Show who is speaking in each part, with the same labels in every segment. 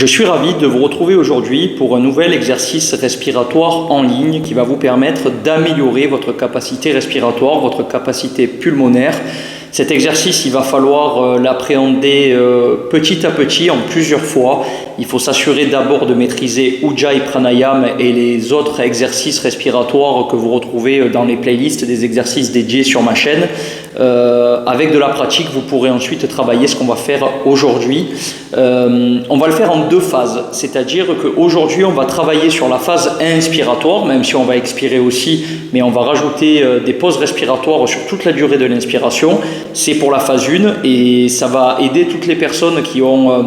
Speaker 1: Je suis ravi de vous retrouver aujourd'hui pour un nouvel exercice respiratoire en ligne qui va vous permettre d'améliorer votre capacité respiratoire, votre capacité pulmonaire. Cet exercice, il va falloir l'appréhender petit à petit, en plusieurs fois. Il faut s'assurer d'abord de maîtriser Ujjayi Pranayama et les autres exercices respiratoires que vous retrouvez dans les playlists des exercices dédiés sur ma chaîne. Avec de la pratique, vous pourrez ensuite travailler ce qu'on va faire aujourd'hui. On va le faire en deux phases, c'est-à-dire qu'aujourd'hui, on va travailler sur la phase inspiratoire, même si on va expirer aussi, mais on va rajouter des pauses respiratoires sur toute la durée de l'inspiration. C'est pour la phase 1 et ça va aider toutes les personnes qui ont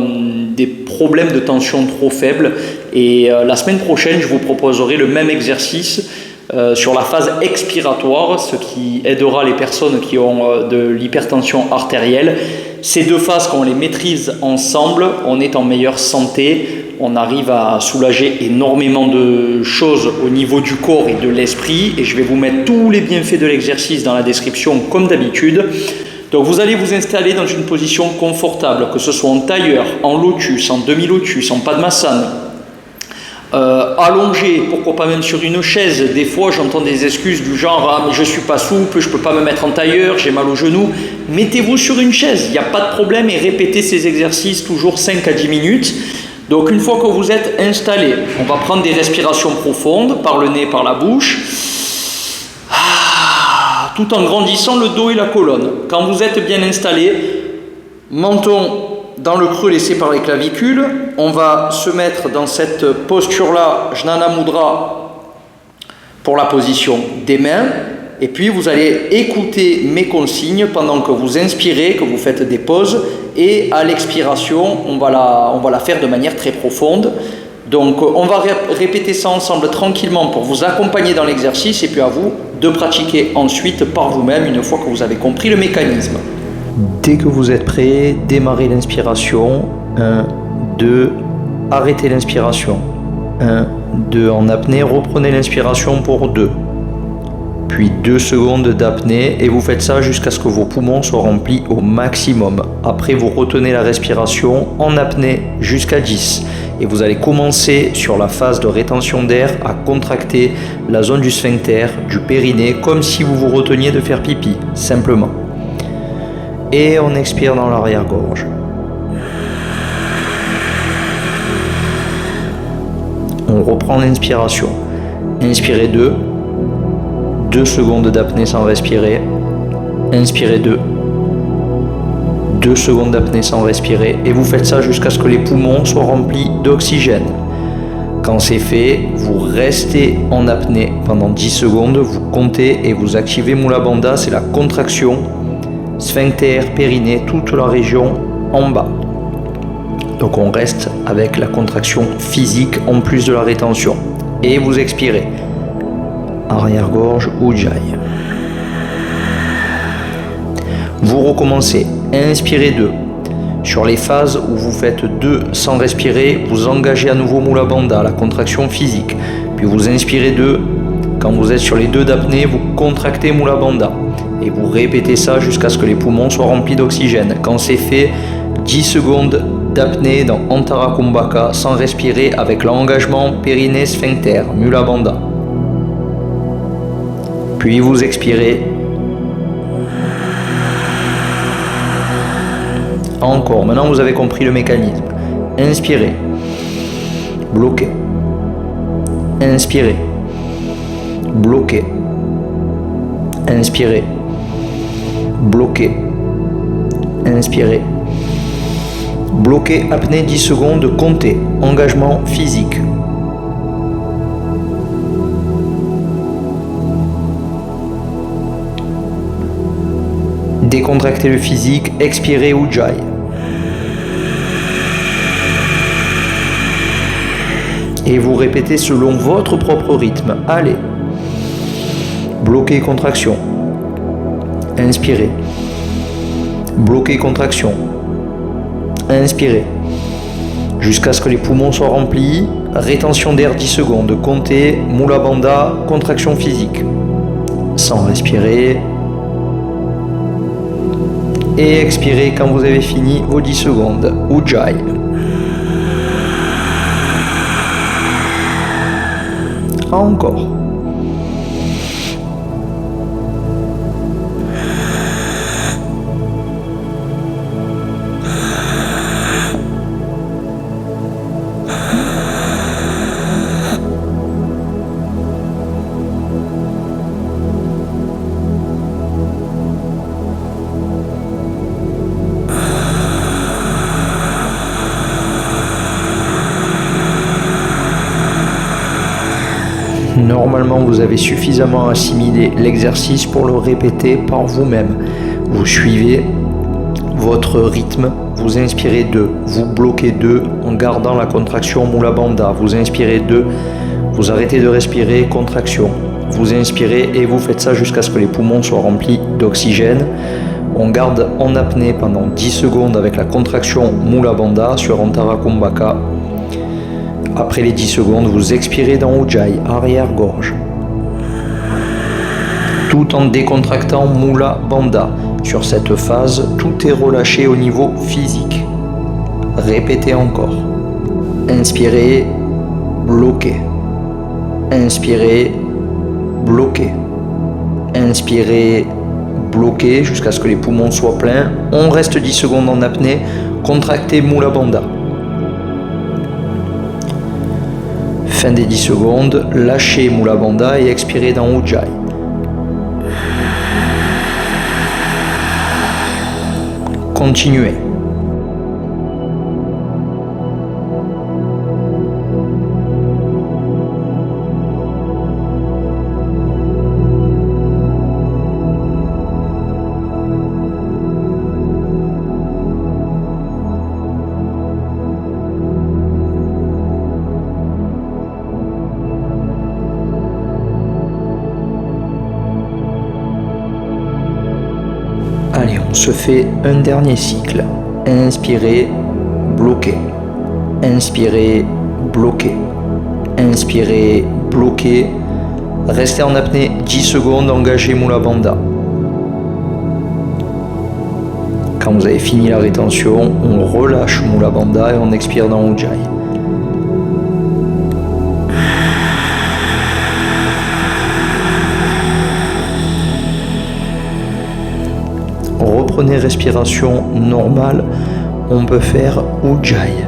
Speaker 1: des problèmes de tension trop faibles. Et la semaine prochaine, je vous proposerai le même exercice sur la phase expiratoire, ce qui aidera les personnes qui ont de l'hypertension artérielle. Ces deux phases, quand on les maîtrise ensemble, on est en meilleure santé. On arrive à soulager énormément de choses au niveau du corps et de l'esprit. Et je vais vous mettre tous les bienfaits de l'exercice dans la description comme d'habitude. Donc vous allez vous installer dans une position confortable, que ce soit en tailleur, en lotus, en demi-lotus, en padmasana, allongé, pourquoi pas même sur une chaise. Des fois j'entends des excuses du genre « Ah mais je suis pas souple, je peux pas me mettre en tailleur, j'ai mal au genou ». Mettez-vous sur une chaise, il n'y a pas de problème et répétez ces exercices toujours 5 à 10 minutes. Donc une fois que vous êtes installé, on va prendre des respirations profondes par le nez, par la bouche, tout en grandissant le dos et la colonne. Quand vous êtes bien installé, menton dans le creux laissé par les clavicules, on va se mettre dans cette posture-là, Jnana Mudra, pour la position des mains. Et puis vous allez écouter mes consignes pendant que vous inspirez, que vous faites des pauses. Et à l'expiration, on va la faire de manière très profonde. Donc on va répéter ça ensemble tranquillement pour vous accompagner dans l'exercice et puis à vous de pratiquer ensuite par vous-même une fois que vous avez compris le mécanisme. Dès que vous êtes prêt, démarrez l'inspiration. 1, 2, arrêtez l'inspiration. 1, 2 en apnée, reprenez l'inspiration pour 2. Puis 2 secondes d'apnée et vous faites ça jusqu'à ce que vos poumons soient remplis au maximum. Après, vous retenez la respiration en apnée jusqu'à 10. Et vous allez commencer sur la phase de rétention d'air à contracter la zone du sphincter, du périnée, comme si vous vous reteniez de faire pipi, simplement. Et on expire dans l'arrière-gorge. On reprend l'inspiration. Inspirez 2. 2 secondes d'apnée sans respirer. Inspirez 2. 2 secondes d'apnée sans respirer. Et vous faites ça jusqu'à ce que les poumons soient remplis d'oxygène. Quand c'est fait, vous restez en apnée pendant 10 secondes. Vous comptez et vous activez Mula Bandha. C'est la contraction. Sphincter, périnée, toute la région en bas. Donc on reste avec la contraction physique en plus de la rétention. Et vous expirez. Arrière-gorge, Ujjayi. Vous recommencez. Inspirez 2. Sur les phases où vous faites 2 sans respirer, vous engagez à nouveau Mula Bandha, la contraction physique. Puis vous inspirez 2. Quand vous êtes sur les 2 d'apnée, vous contractez Mula Bandha. Et vous répétez ça jusqu'à ce que les poumons soient remplis d'oxygène. Quand c'est fait, 10 secondes d'apnée dans Antara Kumbhaka sans respirer avec l'engagement périnée sphincter, Mula Bandha. Puis vous expirez. Encore. Maintenant, vous avez compris le mécanisme. Inspirez. Bloquez. Inspirez. Bloquez. Inspirez. Bloquez. Inspirez. Bloquez, apnée 10 secondes, comptez. Engagement physique. Décontractez le physique, expirez Ujjayi. Et vous répétez selon votre propre rythme. Allez. Bloquez, contraction. Inspirez. Bloquez, contraction. Inspirez. Jusqu'à ce que les poumons soient remplis. Rétention d'air 10 secondes. Comptez. Mula Bandha, contraction physique. Sans respirer. Et expirez quand vous avez fini vos 10 secondes. Ujjayi. Encore. Normalement, vous avez suffisamment assimilé l'exercice pour le répéter par vous-même. Vous suivez votre rythme, vous inspirez 2, vous bloquez 2 en gardant la contraction Mula Bandha. Vous inspirez 2, vous arrêtez de respirer, contraction. Vous inspirez et vous faites ça jusqu'à ce que les poumons soient remplis d'oxygène. On garde en apnée pendant 10 secondes avec la contraction Mula Bandha sur Antara Kumbhaka. Après les 10 secondes, vous expirez dans Ujjayi, arrière-gorge. Tout en décontractant Mula Bandha. Sur cette phase, tout est relâché au niveau physique. Répétez encore. Inspirez, bloquez. Inspirez, bloquez. Inspirez, bloquez jusqu'à ce que les poumons soient pleins. On reste 10 secondes en apnée. Contractez Mula Bandha. Fin des 10 secondes, lâchez Mula Bandha et expirez dans Ujjayi. Continuez. Allez, on se fait un dernier cycle. Inspirez, bloquez. Inspirez, bloquez. Inspirez, bloquez. Restez en apnée 10 secondes, engagez Mula Bandha. Quand vous avez fini la rétention, on relâche Mula Bandha et on expire dans Ujjayi. Reprenez respiration normale, on peut faire Ujjayi.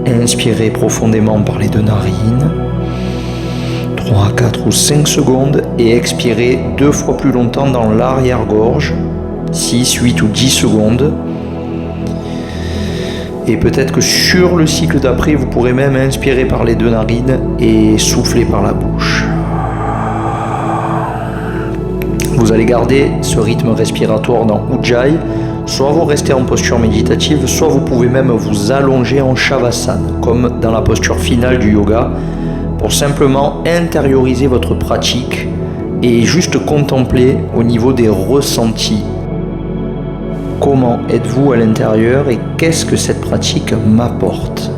Speaker 1: Inspirez profondément par les 2 narines, 3, 4 ou 5 secondes et expirez 2 fois plus longtemps dans l'arrière-gorge, 6, 8 ou 10 secondes. Et peut-être que sur le cycle d'après, vous pourrez même inspirer par les 2 narines et souffler par la bouche. Vous allez garder ce rythme respiratoire dans Ujjayi. Soit vous restez en posture méditative, soit vous pouvez même vous allonger en Shavasana, comme dans la posture finale du yoga, pour simplement intérioriser votre pratique et juste contempler au niveau des ressentis. Comment êtes-vous à l'intérieur et qu'est-ce que cette pratique m'apporte ?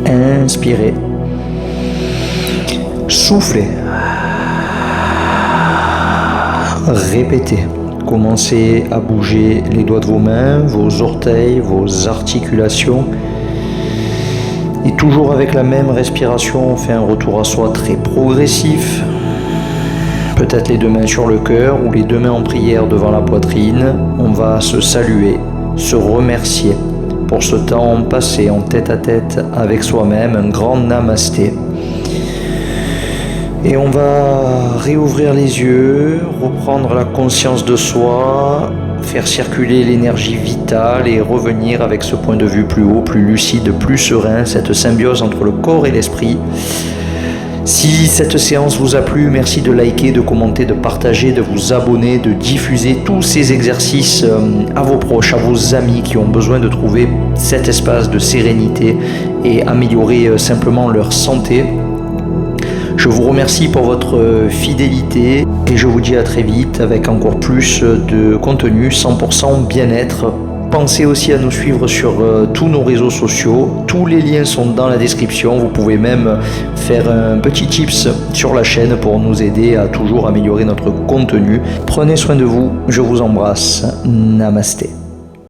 Speaker 1: Inspirez. Soufflez. Répétez. Commencez à bouger les doigts de vos mains, vos orteils, vos articulations. Et toujours avec la même respiration, on fait un retour à soi très progressif. peut-être les deux mains sur le cœur ou les deux mains en prière devant la poitrine. On va se saluer, se remercier pour ce temps passé en tête-à-tête avec soi-même, un grand namasté. Et on va réouvrir les yeux, reprendre la conscience de soi, faire circuler l'énergie vitale et revenir avec ce point de vue plus haut, plus lucide, plus serein, cette symbiose entre le corps et l'esprit. Si cette séance vous a plu, merci de liker, de commenter, de partager, de vous abonner, de diffuser tous ces exercices à vos proches, à vos amis qui ont besoin de trouver cet espace de sérénité et améliorer simplement leur santé. Je vous remercie pour votre fidélité et je vous dis à très vite avec encore plus de contenu 100% bien-être. Pensez aussi à nous suivre sur tous nos réseaux sociaux. Tous les liens sont dans la description. Vous pouvez même faire un petit tips sur la chaîne pour nous aider à toujours améliorer notre contenu. Prenez soin de vous. Je vous embrasse. Namasté.